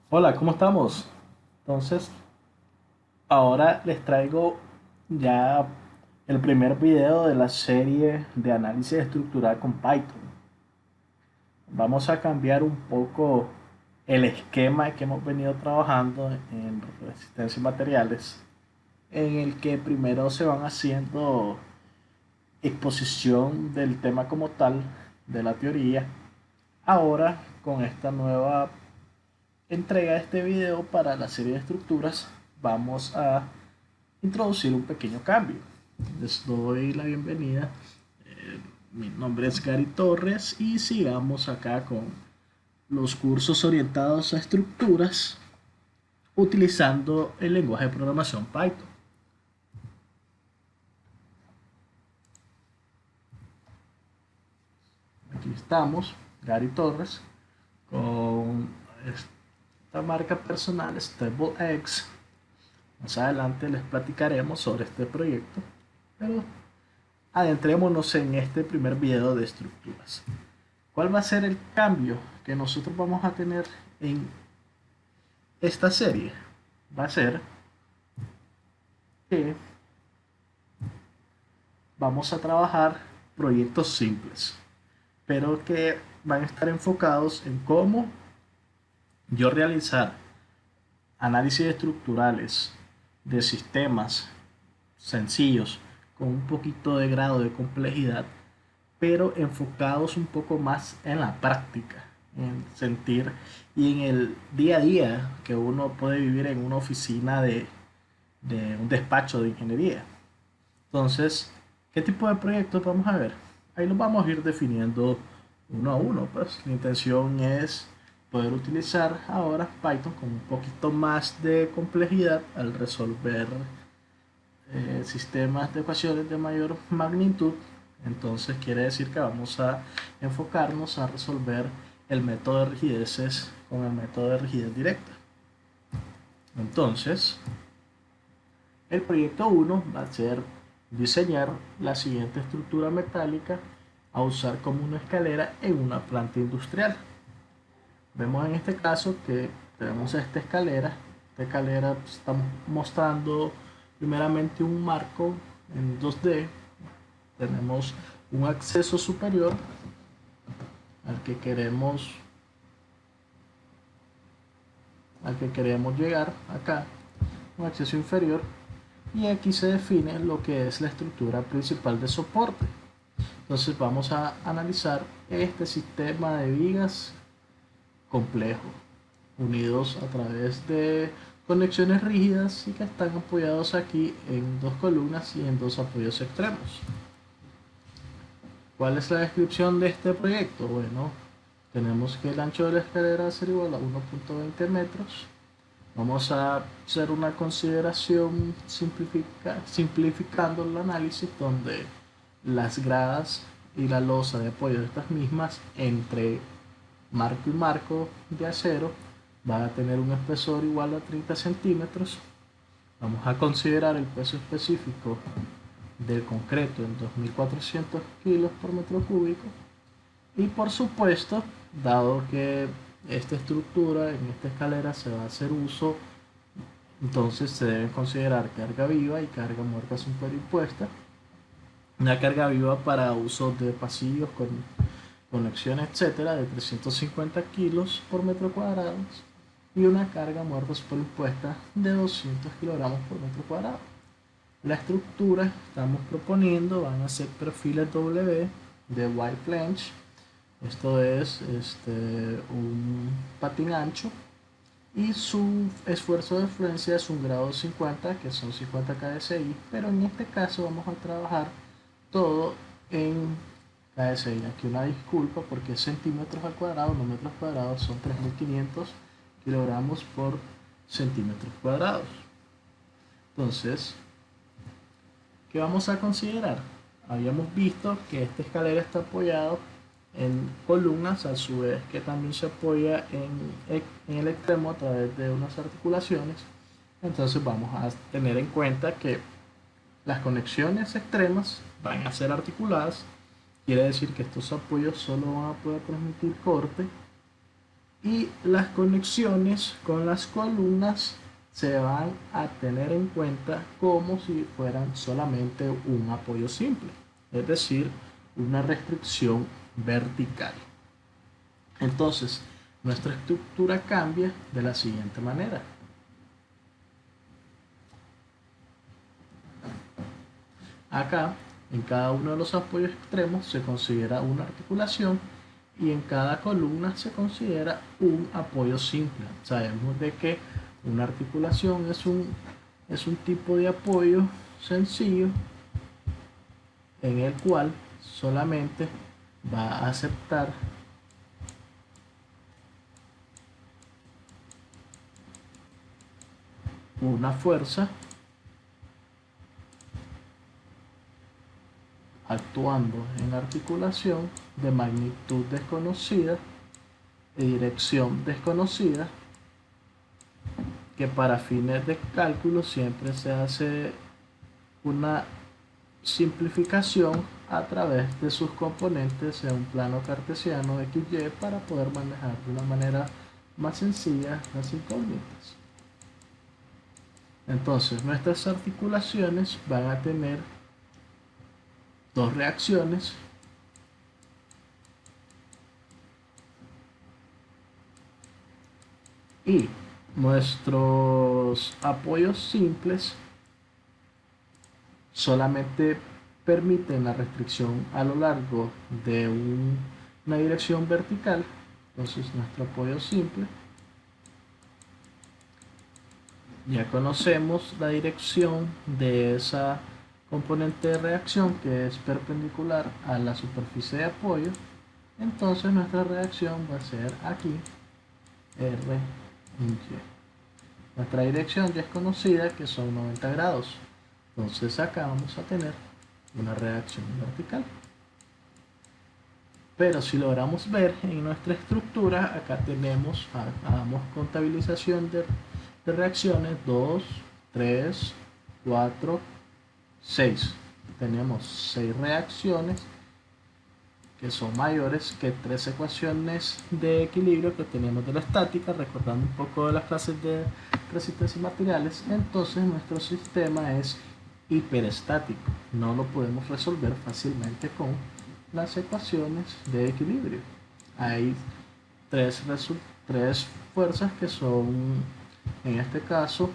Hola, ¿cómo estamos? Entonces, ahora les traigo ya el primer video de la serie de análisis estructural con Python. Vamos a cambiar un poco el esquema que hemos venido trabajando en resistencia y materiales, en el que primero se van haciendo exposición del tema como tal, de la teoría. Ahora, con esta nueva entrega de este video para la serie de estructuras, vamos a introducir un pequeño cambio. Les doy la bienvenida. Mi nombre es Gary Torres y sigamos acá con los cursos orientados a estructuras utilizando el lenguaje de programación Python. Aquí estamos, Gary Torres, con esta marca personal StableX. Más adelante les platicaremos sobre este proyecto, pero adentrémonos en este primer video de estructuras. ¿Cuál va a ser el cambio que nosotros vamos a tener en esta serie? Va a ser que vamos a trabajar proyectos simples, pero que van a estar enfocados en cómo yo realizar análisis estructurales de sistemas sencillos con un poquito de grado de complejidad, pero enfocados un poco más en la práctica, en sentir y en el día a día que uno puede vivir en una oficina de un despacho de ingeniería. Entonces, ¿qué tipo de proyectos vamos a ver? Ahí los vamos a ir definiendo uno a uno. Pues la intención es poder utilizar ahora Python con un poquito más de complejidad al resolver sistemas de ecuaciones de mayor magnitud. Entonces quiere decir que vamos a enfocarnos a resolver el método de rigideces con el método de rigidez directa. Entonces, el proyecto 1 va a ser diseñar la siguiente estructura metálica a usar como una escalera en una planta industrial. Vemos en este caso que tenemos esta escalera. Esta escalera estamos mostrando primeramente un marco en 2D. Tenemos un acceso superior al que queremos llegar acá, un acceso inferior, y aquí se define lo que es la estructura principal de soporte. Entonces vamos a analizar este sistema de vigas complejo, unidos a través de conexiones rígidas y que están apoyados aquí en dos columnas y en dos apoyos extremos. ¿Cuál es la descripción de este proyecto? Bueno, tenemos que el ancho de la escalera va a ser igual a 1.20 metros. Vamos a hacer una consideración simplificando el análisis, donde las gradas y la losa de apoyo de estas mismas entre marco y marco de acero van a tener un espesor igual a 30 centímetros. Vamos a considerar el peso específico del concreto en 2.400 kilos por metro cúbico. Y por supuesto, dado que esta estructura en esta escalera se va a hacer uso, entonces se deben considerar carga viva y carga muerta superimpuesta. Una carga viva para uso de pasillos con conexión, etcétera, de 350 kilos por metro cuadrado, y una carga muerta superimpuesta de 200 kilogramos por metro cuadrado. La estructura que estamos proponiendo van a ser perfiles W de wide flange. Esto es un patín ancho, y su esfuerzo de fluencia es un grado 50, que son 50 kSI, pero en este caso vamos a trabajar todo en KSI. Aquí una disculpa porque es centímetros al cuadrado, no metros cuadrados, son 3.500 kilogramos por centímetros cuadrados. Entonces, ¿qué vamos a considerar? Habíamos visto que esta escalera está apoyada en columnas, a su vez que también se apoya en el extremo a través de unas articulaciones. Entonces vamos a tener en cuenta que las conexiones extremas van a ser articuladas. Quiere decir que estos apoyos solo van a poder transmitir corte y las conexiones con las columnas se van a tener en cuenta como si fueran solamente un apoyo simple, es decir, una restricción vertical. Entonces, nuestra estructura cambia de la siguiente manera. Acá, en cada uno de los apoyos extremos se considera una articulación y en cada columna se considera un apoyo simple. Sabemos de que una articulación es un tipo de apoyo sencillo en el cual solamente va a aceptar una fuerza actuando en articulación de magnitud desconocida y dirección desconocida, que para fines de cálculo siempre se hace una simplificación a través de sus componentes en un plano cartesiano XY para poder manejar de una manera más sencilla las incógnitas. Entonces nuestras articulaciones van a tener dos reacciones y nuestros apoyos simples solamente permiten la restricción a lo largo de una dirección vertical. Entonces nuestro apoyo simple, ya conocemos la dirección de esa componente de reacción que es perpendicular a la superficie de apoyo. Entonces nuestra reacción va a ser aquí R en Y. Nuestra dirección ya es conocida, que son 90 grados. Entonces acá vamos a tener una reacción vertical. Pero si logramos ver en nuestra estructura, acá tenemos, hagamos contabilización de reacciones, 2, 3, 4, 6. Tenemos 6 reacciones que son mayores que 3 ecuaciones de equilibrio que tenemos de la estática, recordando un poco de las clases de resistencia y materiales. Entonces nuestro sistema es hiperestático, no lo podemos resolver fácilmente con las ecuaciones de equilibrio. Hay tres fuerzas que son, en este caso,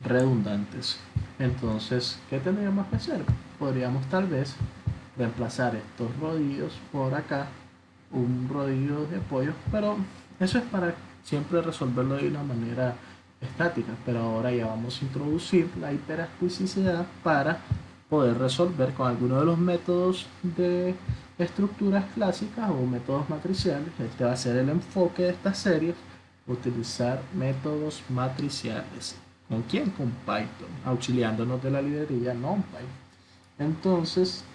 redundantes. Entonces, ¿qué tendríamos que hacer? Podríamos tal vez reemplazar estos rodillos por acá, un rodillo de apoyo, pero eso es para siempre resolverlo de una manera estática. Pero ahora ya vamos a introducir la hiperelasticidad para poder resolver con alguno de los métodos de estructuras clásicas o métodos matriciales. Este va a ser el enfoque de estas series: utilizar métodos matriciales. ¿Con quién? Con Python, auxiliándonos de la librería NumPy. Entonces,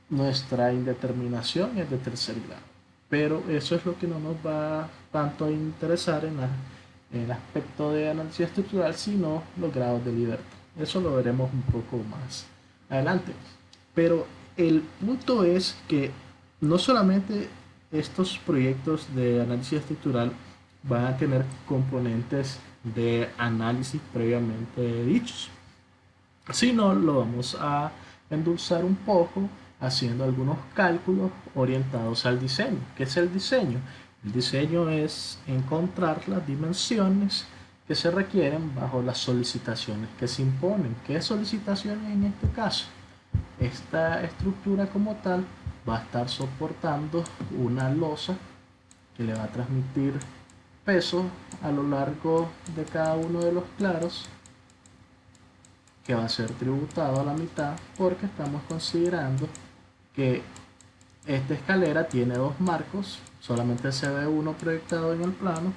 nuestra indeterminación es de tercer grado, pero eso es lo que no nos va tanto a interesar en el aspecto de análisis estructural, sino los grados de libertad. Eso lo veremos un poco más adelante. Pero el punto es que no solamente estos proyectos de análisis estructural van a tener componentes de análisis previamente dichos, sino lo vamos a endulzar un poco haciendo algunos cálculos orientados al diseño. ¿Qué es el diseño? El diseño es encontrar las dimensiones que se requieren bajo las solicitaciones que se imponen. ¿Qué solicitaciones en este caso? Esta estructura como tal va a estar soportando una losa que le va a transmitir peso a lo largo de cada uno de los claros, que va a ser tributado a la mitad porque estamos considerando que esta escalera tiene dos marcos, solamente se ve uno proyectado en el plano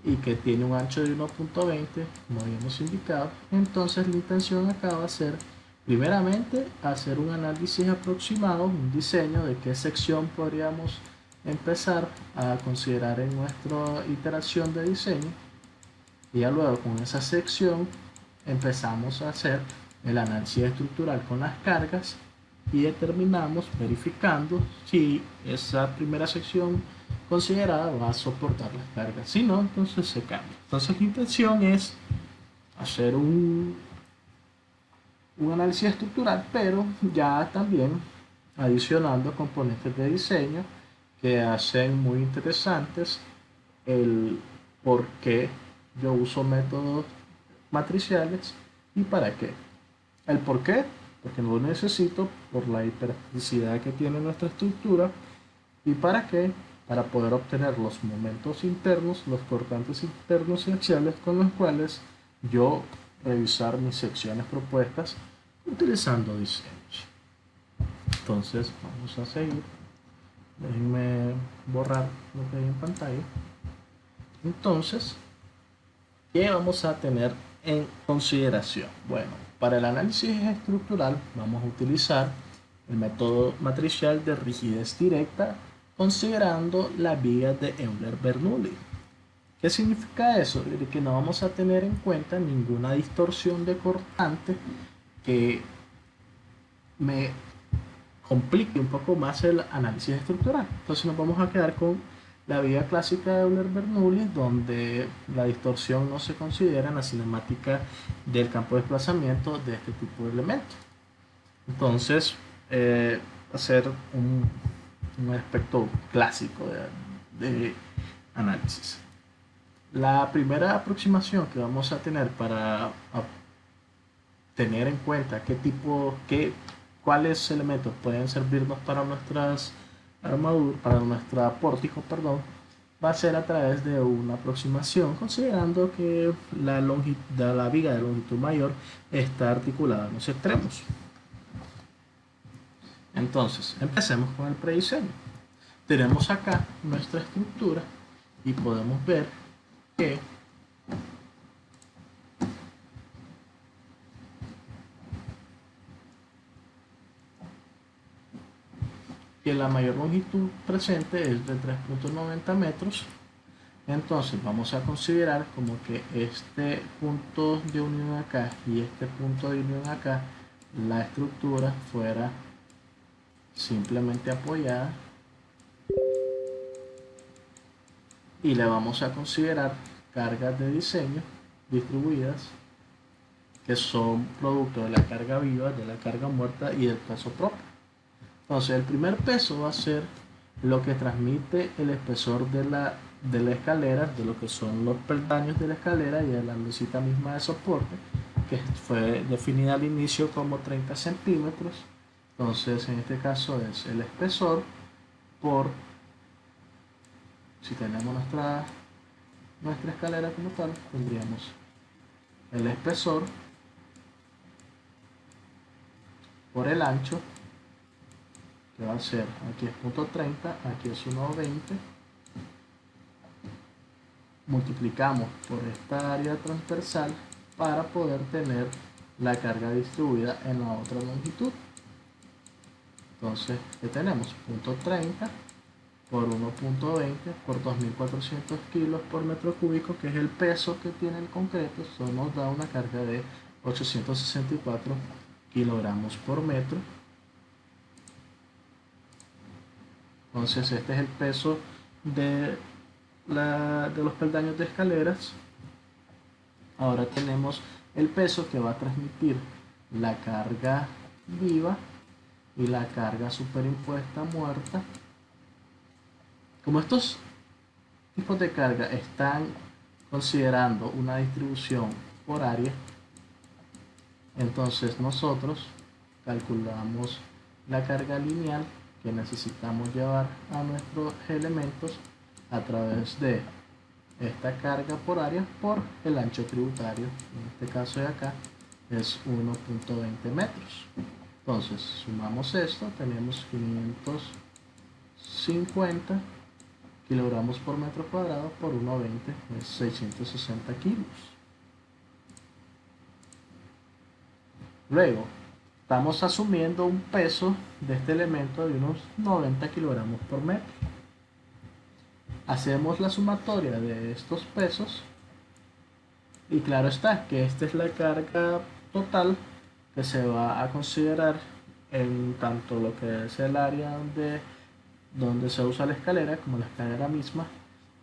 y que tiene un ancho de 1.20, como habíamos indicado. Entonces la intención acá va a ser primeramente hacer un análisis aproximado, un diseño de qué sección podríamos empezar a considerar en nuestra iteración de diseño, y ya luego con esa sección empezamos a hacer el análisis estructural con las cargas y determinamos, verificando si esa primera sección considerada va a soportar las cargas. Si no, entonces se cambia. Entonces la intención es hacer un análisis estructural, pero ya también adicionando componentes de diseño que hacen muy interesantes el por qué yo uso métodos matriciales y para qué. El por qué, porque no lo necesito por la hiperplasticidad que tiene nuestra estructura, y para qué, para poder obtener los momentos internos, los cortantes internos y axiales con los cuales yo revisar mis secciones propuestas utilizando diseños. Entonces vamos a seguir. Déjenme borrar lo que hay en pantalla. Entonces, ¿qué vamos a tener en consideración? Bueno, para el análisis estructural vamos a utilizar el método matricial de rigidez directa considerando la viga de Euler-Bernoulli. ¿Qué significa eso? Que no vamos a tener en cuenta ninguna distorsión de cortante que me complique un poco más el análisis estructural. Entonces nos vamos a quedar con la viga clásica de Euler-Bernoulli, donde la distorsión no se considera en la cinemática del campo de desplazamiento de este tipo de elementos. Entonces, hacer un aspecto clásico de análisis. La primera aproximación que vamos a tener para tener en cuenta cuáles elementos pueden servirnos para nuestras armaduras, para nuestra pórtico, perdón, va a ser a través de una aproximación, considerando que la viga de longitud mayor está articulada en los extremos. Entonces, empecemos con el prediseño. Tenemos acá nuestra estructura y podemos ver que la mayor longitud presente es de 3.90 metros. Entonces vamos a considerar como que este punto de unión acá y este punto de unión acá, la estructura fuera simplemente apoyada, y le vamos a considerar cargas de diseño distribuidas que son producto de la carga viva, de la carga muerta y del peso propio. Entonces el primer peso va a ser lo que transmite el espesor de la escalera, de lo que son los peldaños de la escalera y de la mesita misma de soporte, que fue definida al inicio como 30 centímetros. Entonces en este caso es el espesor por, si tenemos nuestra escalera como tal, tendríamos el espesor por el ancho, que va a ser, aquí es .30, aquí es 1.20, multiplicamos por esta área transversal para poder tener la carga distribuida en la otra longitud. Entonces, ¿qué tenemos? .30 por 1.20 por 2.400 kilos por metro cúbico, que es el peso que tiene el concreto. Eso nos da una carga de 864 kilogramos por metro. Entonces este es el peso de los peldaños de escaleras. Ahora tenemos el peso que va a transmitir la carga viva y la carga superimpuesta muerta. Como estos tipos de carga están considerando una distribución por área, entonces nosotros calculamos la carga lineal que necesitamos llevar a nuestros elementos a través de esta carga por área por el ancho tributario. En este caso de acá es 1.20 metros. Entonces sumamos esto, tenemos 550 kilogramos por metro cuadrado por 1.20, es 660 kilos. Luego estamos asumiendo un peso de este elemento de unos 90 kilogramos por metro. Hacemos la sumatoria de estos pesos y claro está que esta es la carga total que se va a considerar en tanto lo que es el área donde se usa la escalera como la escalera misma.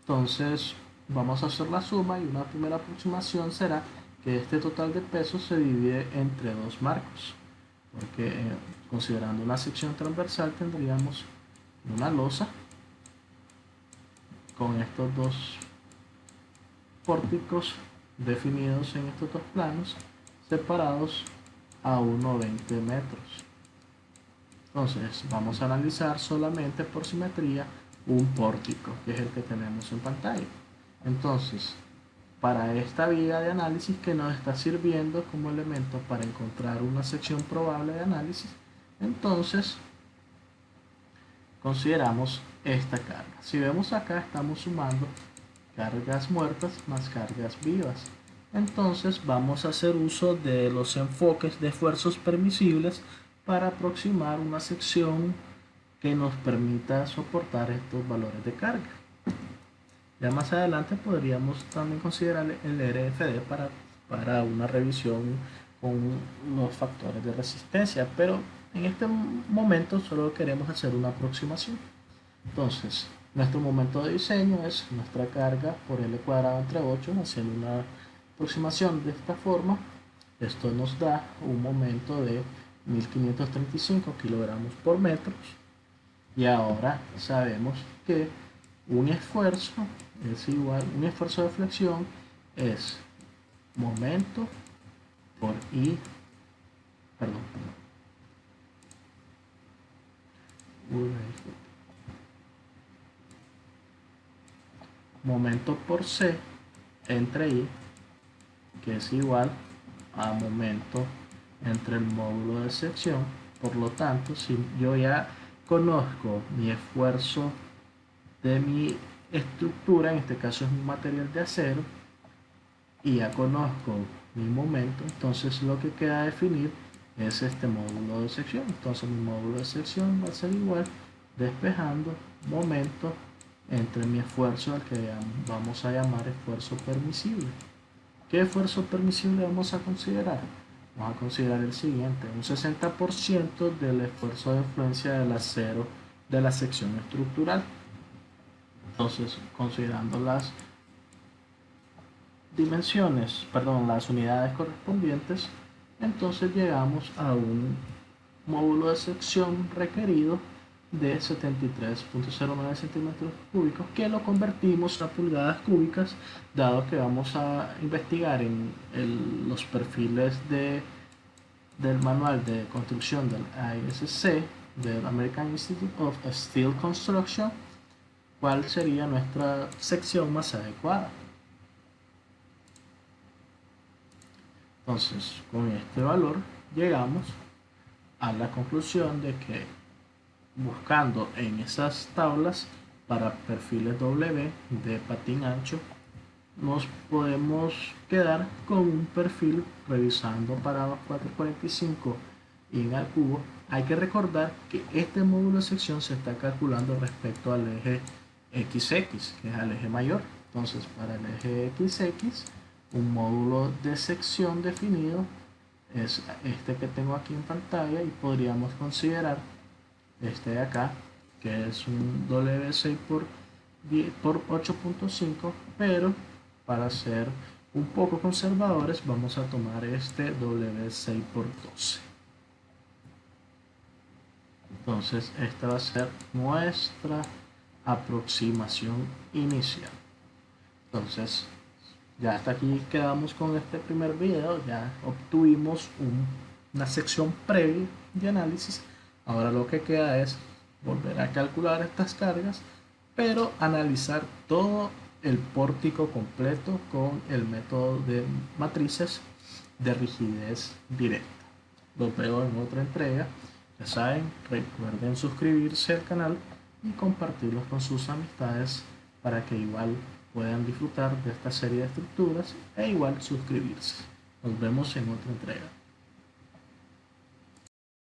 Entonces vamos a hacer la suma y una primera aproximación será que este total de peso se divide entre dos marcos, porque considerando una sección transversal tendríamos una losa con estos dos pórticos definidos en estos dos planos separados a 1,20 metros. Entonces vamos a analizar solamente por simetría un pórtico, que es el que tenemos en pantalla. Entonces, para esta vía de análisis que nos está sirviendo como elemento para encontrar una sección probable de análisis, entonces consideramos esta carga. Si vemos acá, estamos sumando cargas muertas más cargas vivas. Entonces vamos a hacer uso de los enfoques de esfuerzos permisibles para aproximar una sección que nos permita soportar estos valores de carga. Ya más adelante podríamos también considerar el RFD para una revisión con los factores de resistencia, pero en este momento solo queremos hacer una aproximación. Entonces, nuestro momento de diseño es nuestra carga por L cuadrado entre 8, haciendo una aproximación de esta forma. Esto nos da un momento de 1535 kilogramos por metro. Y ahora sabemos que un esfuerzo es igual, un esfuerzo de flexión es momento por I, perdón, momento por C entre I, que es igual a momento entre el módulo de sección. Por lo tanto, si yo ya conozco mi esfuerzo de mi estructura, en este caso es un material de acero, y ya conozco mi momento, entonces lo que queda definir es este módulo de sección. Entonces mi módulo de sección va a ser igual, despejando momento entre mi esfuerzo, al que vamos a llamar esfuerzo permisible. ¿Qué esfuerzo permisible vamos a considerar? Vamos a considerar el siguiente: un 60% del esfuerzo de influencia del acero de la sección estructural. Entonces, considerando las dimensiones, perdón, las unidades correspondientes, entonces llegamos a un módulo de sección requerido de 73.09 centímetros cúbicos, que lo convertimos a pulgadas cúbicas, dado que vamos a investigar en los perfiles del manual de construcción del ISC, del American Institute of Steel Construction, cuál sería nuestra sección más adecuada. Entonces, con este valor llegamos a la conclusión de que, buscando en esas tablas para perfiles W de patín ancho, nos podemos quedar con un perfil revisando para 445 y al cubo. Hay que recordar que este módulo de sección se está calculando respecto al eje XX, que es el eje mayor. Entonces, para el eje XX, un módulo de sección definido es este que tengo aquí en pantalla, y podríamos considerar este de acá, que es un W6 por 8.5, pero para ser un poco conservadores vamos a tomar este W6 por 12. Entonces esta va a ser nuestra aproximación inicial. Entonces ya hasta aquí quedamos con este primer video. Ya obtuvimos una sección previa de análisis. Ahora lo que queda es volver a calcular estas cargas, pero analizar todo el pórtico completo con el método de matrices de rigidez directa. Los veo en otra entrega. Ya saben, recuerden suscribirse al canal y compartirlos con sus amistades para que igual puedan disfrutar de esta serie de estructuras e igual suscribirse. Nos vemos en otra entrega.